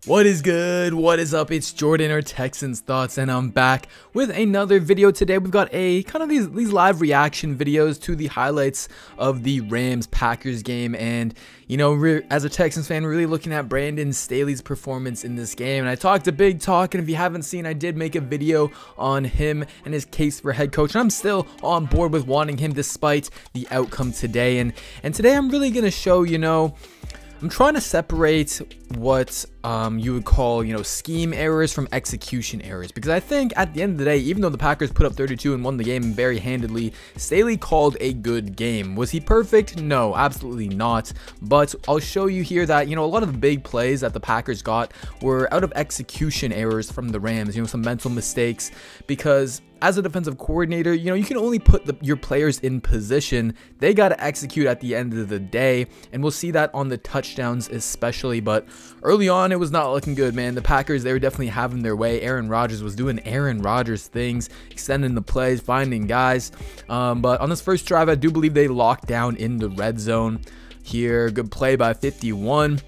What is good? What is up? It's Jordan or Texans Thoughts, and I'm back with another video today. We've got a kind of these live reaction videos to the highlights of the Rams-Packers game, and you know, as a Texans fan, we're really looking at Brandon Staley's performance in this game. And I talked a big talk, and if you haven't seen, I did make a video on him and his case for head coach, and I'm still on board with wanting him despite the outcome today. And today I'm really gonna show, you know, I'm trying to separate what you would call, you know, scheme errors from execution errors, because I think at the end of the day, even though the Packers put up 32 and won the game very handedly, Staley called a good game. Was he perfect? No, absolutely not. But I'll show you here that, you know, a lot of the big plays that the Packers got were out of execution errors from the Rams, you know, some mental mistakes, because as a defensive coordinator, you know, you can only put your players in position. They got to execute at the end of the day, and we'll see that on the touchdowns especially. But early on, it was not looking good, man. The Packers, they were definitely having their way. Aaron Rodgers was doing Aaron Rodgers things, extending the plays, finding guys. But on this first drive, I do believe they locked down in the red zone here. Good play by 51.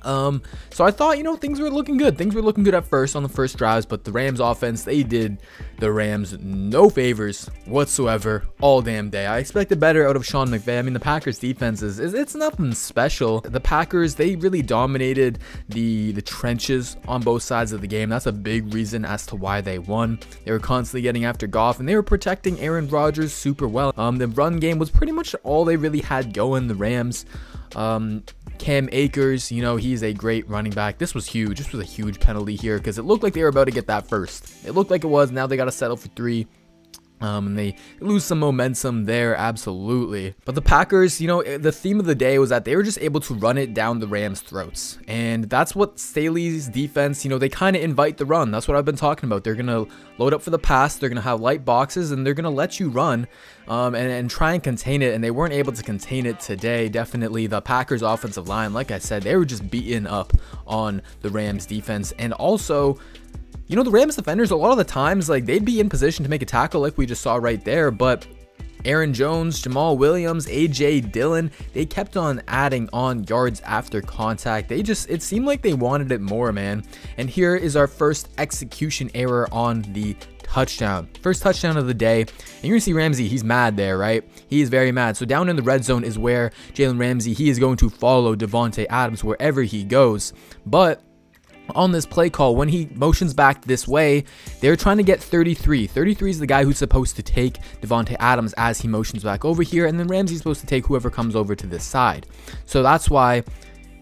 So I thought, you know, things were looking good. Things were looking good at first on the first drives, but the Rams offense, they did the Rams no favors whatsoever all damn day. I expected better out of Sean McVay. I mean, the Packers defense it's nothing special. The Packers, they really dominated the trenches on both sides of the game. That's a big reason as to why they won. They were constantly getting after Goff, and they were protecting Aaron Rodgers super well. The run game was pretty much all they really had going, the Rams. Cam Akers, you know, he's a great running back. This was huge. This was a huge penalty here because it looked like they were about to get that first. It looked like it was. Now they got to settle for 3. And they lose some momentum there, absolutely. But the Packers, you know, the theme of the day was that they were just able to run it down the Rams' throats. And that's what Staley's defense, you know, they kind of invite the run. That's what I've been talking about. They're going to load up for the pass. They're going to have light boxes, and they're going to let you run and try and contain it. And they weren't able to contain it today. Definitely the Packers' offensive line, like I said, they were just beating up on the Rams' defense. And also, you know, the Rams defenders, a lot of the times, like, they'd be in position to make a tackle like we just saw right there, but Aaron Jones, Jamal Williams, A.J. Dillon, they kept on adding on yards after contact. It seemed like they wanted it more, man. And here is our first execution error on the touchdown. First touchdown of the day. And you're going to see Ramsey, he's mad there, right? He is very mad. So down in the red zone is where Jalen Ramsey, he is going to follow Davante Adams wherever he goes. But on this play call, when he motions back this way, they're trying to get 33. 33 is the guy who's supposed to take Davante Adams as he motions back over here, and then Ramsey's supposed to take whoever comes over to this side. So that's why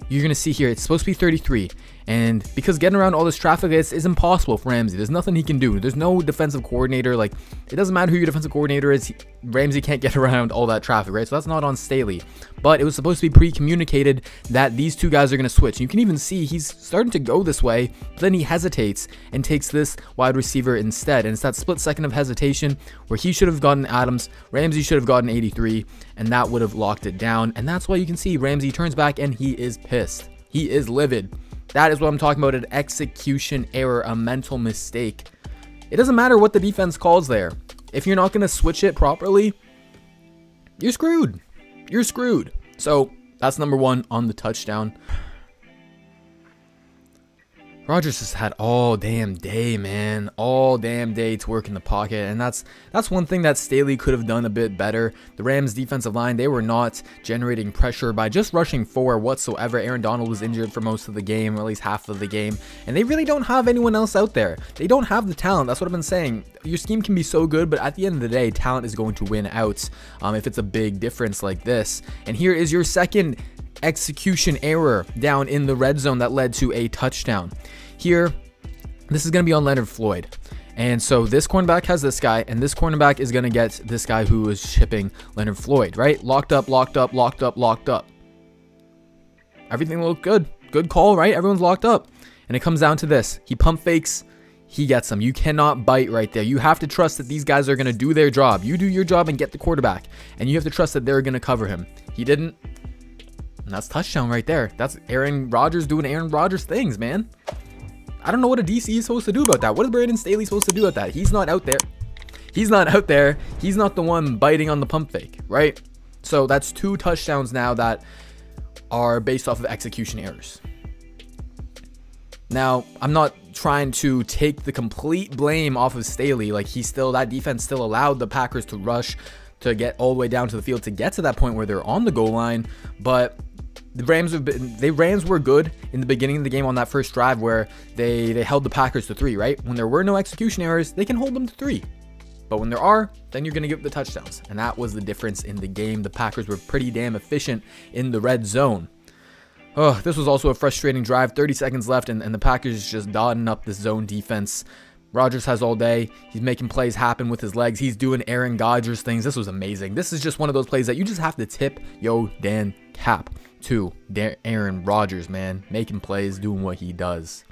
you're going to see here, it's supposed to be 33. And because getting around all this traffic is impossible for Ramsey. There's nothing he can do. There's no defensive coordinator. Like, it doesn't matter who your defensive coordinator is. Ramsey can't get around all that traffic, right? So that's not on Staley. But it was supposed to be pre-communicated that these two guys are going to switch. You can even see he's starting to go this way, but then he hesitates and takes this wide receiver instead. And it's that split second of hesitation where he should have gotten Adams, Ramsey should have gotten 83, and that would have locked it down. And that's why you can see Ramsey turns back and he is pissed. He is livid. That is what I'm talking about, an execution error, a mental mistake. It doesn't matter what the defense calls there. If you're not going to switch it properly, you're screwed. You're screwed. So that's number 1 on the touchdown. Rodgers just had all damn day, man. All damn day to work in the pocket. And that's one thing that Staley could have done a bit better. The Rams defensive line, they were not generating pressure by just rushing 4 whatsoever. Aaron Donald was injured for most of the game, or at least half of the game. And they really don't have anyone else out there. They don't have the talent. That's what I've been saying. Your scheme can be so good, but at the end of the day, talent is going to win out if it's a big difference like this. And here is your second execution error down in the red zone that led to a touchdown. Here, this is going to be on Leonard Floyd. And so this cornerback has this guy, and this cornerback is going to get this guy who is shipping Leonard Floyd, right? Locked up, locked up, locked up, locked up. Everything looked good. Good call, right? Everyone's locked up. And it comes down to this. He pump fakes. He gets them. You cannot bite right there. You have to trust that these guys are going to do their job. You do your job and get the quarterback. And you have to trust that they're going to cover him. He didn't. And that's touchdown right there. That's Aaron Rodgers doing Aaron Rodgers things, man. I don't know what a DC is supposed to do about that. What is Brandon Staley supposed to do about that? He's not out there. He's not out there. He's not the one biting on the pump fake, right? So that's 2 touchdowns now that are based off of execution errors. Now, I'm not trying to take the complete blame off of Staley. Like, that defense still allowed the Packers to rush to get all the way down to the field to get to that point where they're on the goal line. But the Rams were good in the beginning of the game on that first drive where they held the Packers to 3, right? When there were no execution errors, they can hold them to 3. But when there are, then you're going to give the touchdowns. And that was the difference in the game. The Packers were pretty damn efficient in the red zone. Oh, this was also a frustrating drive. 30 seconds left, and the Packers just dotting up this zone defense. Rodgers has all day. He's making plays happen with his legs. He's doing Aaron Rodgers things. This was amazing. This is just one of those plays that you just have to tip yo Dan cap to Aaron Rodgers, man. Making plays, doing what he does.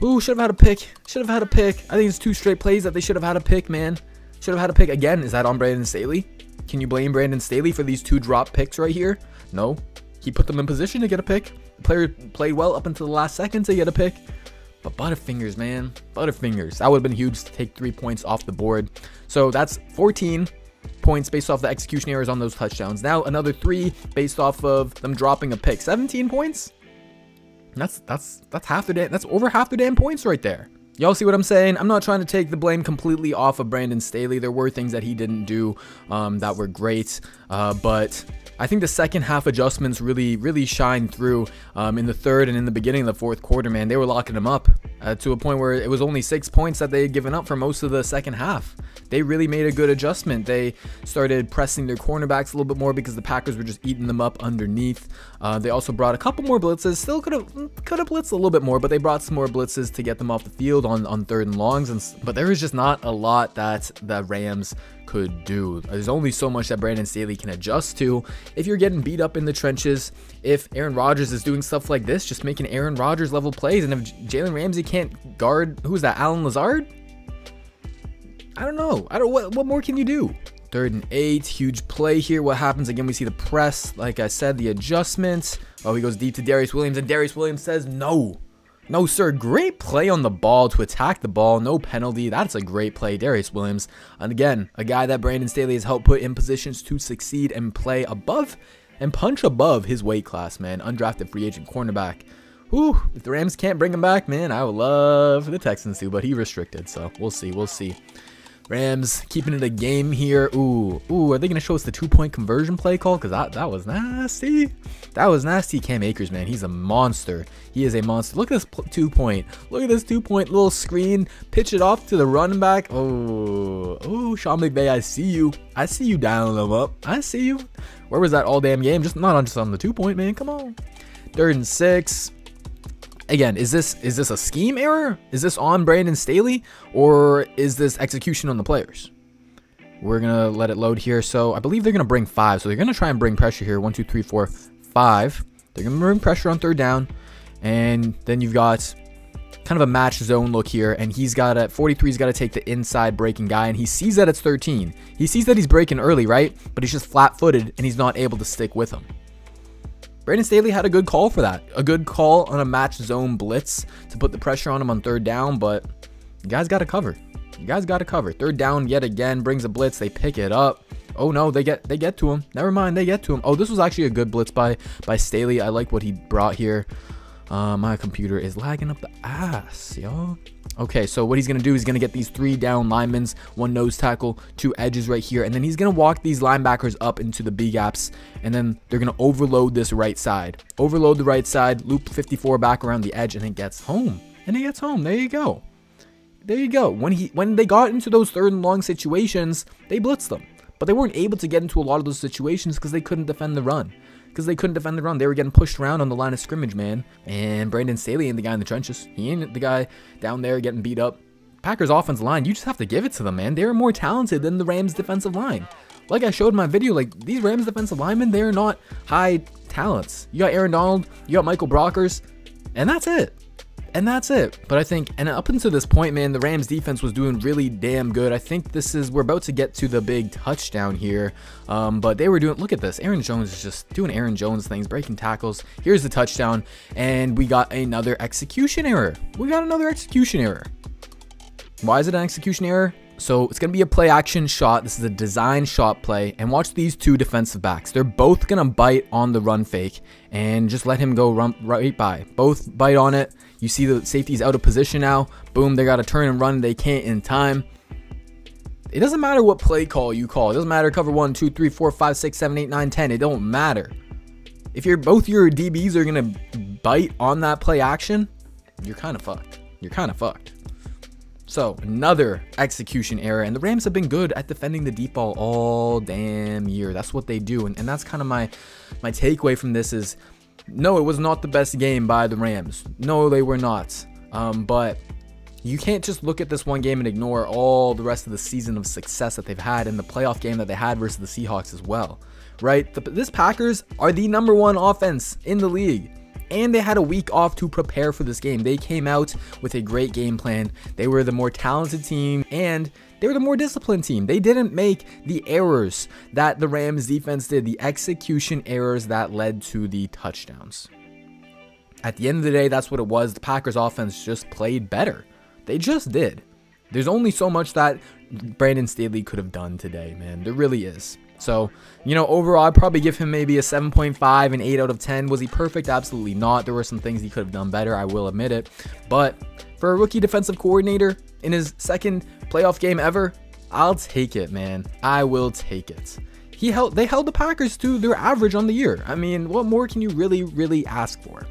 Ooh, should have had a pick. Should have had a pick. I think it's 2 straight plays that they should have had a pick, man. Should have had a pick. Again, is that on Brandon Staley? Can you blame Brandon Staley for these 2 drop picks right here? No. He put them in position to get a pick. The player played well up until the last second to get a pick. But Butterfingers, man. Butterfingers. That would have been huge to take 3 points off the board. So that's 14 points based off the execution errors on those touchdowns. Now another 3 based off of them dropping a pick. 17 points? That's half the damn, that's over half the damn points right there. Y'all see what I'm saying? I'm not trying to take the blame completely off of Brandon Staley. There were things that he didn't do that were great, but I think the second half adjustments really shined through in the third and in the beginning of the fourth quarter, man. They were locking him up to a point where it was only 6 points that they had given up for most of the second half. They really made a good adjustment. They started pressing their cornerbacks a little bit more because the Packers were just eating them up underneath. They also brought a couple more blitzes. Still could have blitzed a little bit more, but they brought some more blitzes to get them off the field on third and longs. But there was just not a lot that the Rams could do. There's only so much that Brandon Staley can adjust to. If you're getting beat up in the trenches, if Aaron Rodgers is doing stuff like this, just making Aaron Rodgers level plays, and if Jalen Ramsey can't guard, who's that, Alan Lazard? I don't know. What more can you do? 3rd and 8, huge play here. What happens? Again, we see the press. Like I said, the adjustments. Oh, he goes deep to Darius Williams, and Darius Williams says no. No, sir. Great play on the ball to attack the ball. No penalty. That's a great play, Darius Williams. And again, a guy that Brandon Staley has helped put in positions to succeed and play above and punch above his weight class, man. Undrafted free agent cornerback. Whew, if the Rams can't bring him back, man, I would love the Texans to, but he restricted, so we'll see. We'll see. Rams keeping it a game here. Ooh, are they going to show us the 2-point conversion play call? Because that was nasty. That was nasty. Cam Akers, man, he's a monster. He is a monster. Look at this 2-point. Look at this 2-point little screen. Pitch it off to the running back. Oh, Sean McVay, I see you. I see you dialing them up. I see you. Where was that all damn game? Just not just on the 2-point, man. Come on. 3rd and 6. Again, is this a scheme error? Is this on Brandon Staley, or is this execution on the players? We're gonna let it load here. So I believe they're gonna bring 5. So they're gonna try and bring pressure here. 1, 2, 3, 4, 5. They're gonna bring pressure on 3rd down, and then you've got kind of a match zone look here. And he's got at 43. He's got to take the inside breaking guy, and he sees that it's 13. He sees that he's breaking early, right? But he's just flat-footed, and he's not able to stick with him. Brandon Staley had a good call for that. A good call on a match zone blitz to put the pressure on him on 3rd down, but you guys got to cover. You guys got to cover. 3rd down yet again, brings a blitz. They pick it up. Oh no, they get to him. Never mind, they get to him. Oh, this was actually a good blitz by Staley. I like what he brought here. My computer is lagging up the ass, y'all. Okay, so what he's going to do is going to get these 3 down linemen, 1 nose tackle, 2 edges right here, and then he's going to walk these linebackers up into the B gaps, and then they're going to overload this right side. Overload the right side, loop 54 back around the edge, and it gets home. And it gets home. There you go. There you go. When they got into those 3rd and long situations, they blitzed them. But they weren't able to get into a lot of those situations because they couldn't defend the run. They were getting pushed around on the line of scrimmage, man. And Brandon Staley ain't the guy in the trenches. He ain't the guy down there getting beat up. Packers offensive line, you just have to give it to them, man. They're more talented than the Rams defensive line. Like I showed in my video, like these Rams defensive linemen, they're not high talents. You got Aaron Donald, you got Michael Brockers, and that's it. But I think, and up until this point, man, the Rams defense was doing really damn good. I think we're about to get to the big touchdown here. But they were doing, look at this. Aaron Jones is just doing Aaron Jones things, breaking tackles. Here's the touchdown. And we got another execution error. Why is it an execution error? So it's going to be a play action shot. This is a design shot play. And watch these two defensive backs. They're both going to bite on the run fake and just let him go right by. Both bite on it. You see the safety's out of position now. Boom, they got to turn and run. They can't in time. It doesn't matter what play call you call. It doesn't matter cover 1, 2, 3, 4, 5, 6, 7, 8, 9, 10. It don't matter. If both your DBs are going to bite on that play action, you're kind of fucked. You're kind of fucked. So another execution error, and the Rams have been good at defending the deep ball all damn year. That's what they do, and that's kind of my takeaway from this is, no, it was not the best game by the Rams. No, they were not. But you can't just look at this one game and ignore all the rest of the season of success that they've had in the playoff game that they had versus the Seahawks as well, right? This Packers are the #1 offense in the league. And they had a week off to prepare for this game. They came out with a great game plan. They were the more talented team, and they were the more disciplined team. They didn't make the errors that the Rams defense did, the execution errors that led to the touchdowns. At the end of the day, that's what it was. The Packers offense just played better. They just did. There's only so much that Brandon Staley could have done today, man. There really is. So, you know, overall, I'd probably give him maybe a 7.5, an 8 out of 10. Was he perfect? Absolutely not. There were some things he could have done better, I will admit it. But for a rookie defensive coordinator in his second playoff game ever, I'll take it, man. I will take it. They held the Packers to their average on the year. I mean, what more can you really ask for?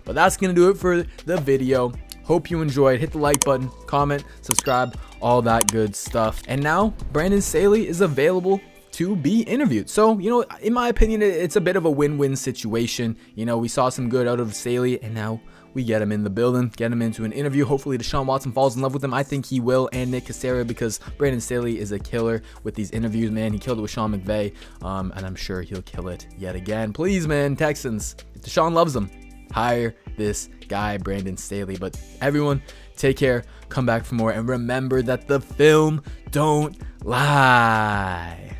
But that's going to do it for the video. Hope you enjoyed. Hit the like button, comment, subscribe, all that good stuff. And now, Brandon Staley is available to be interviewed. So, you know, in my opinion, it's a bit of a win-win situation. You know, we saw some good out of Staley, and now we get him in the building, get him into an interview. Hopefully Deshaun Watson falls in love with him. I think he will, and Nick Caserio, because Brandon Staley is a killer with these interviews, man. He killed it with Sean McVay, and I'm sure he'll kill it yet again. Please, man, Texans, if Deshaun loves him, hire this guy, Brandon Staley. But everyone, take care, come back for more, and remember that the film don't lie.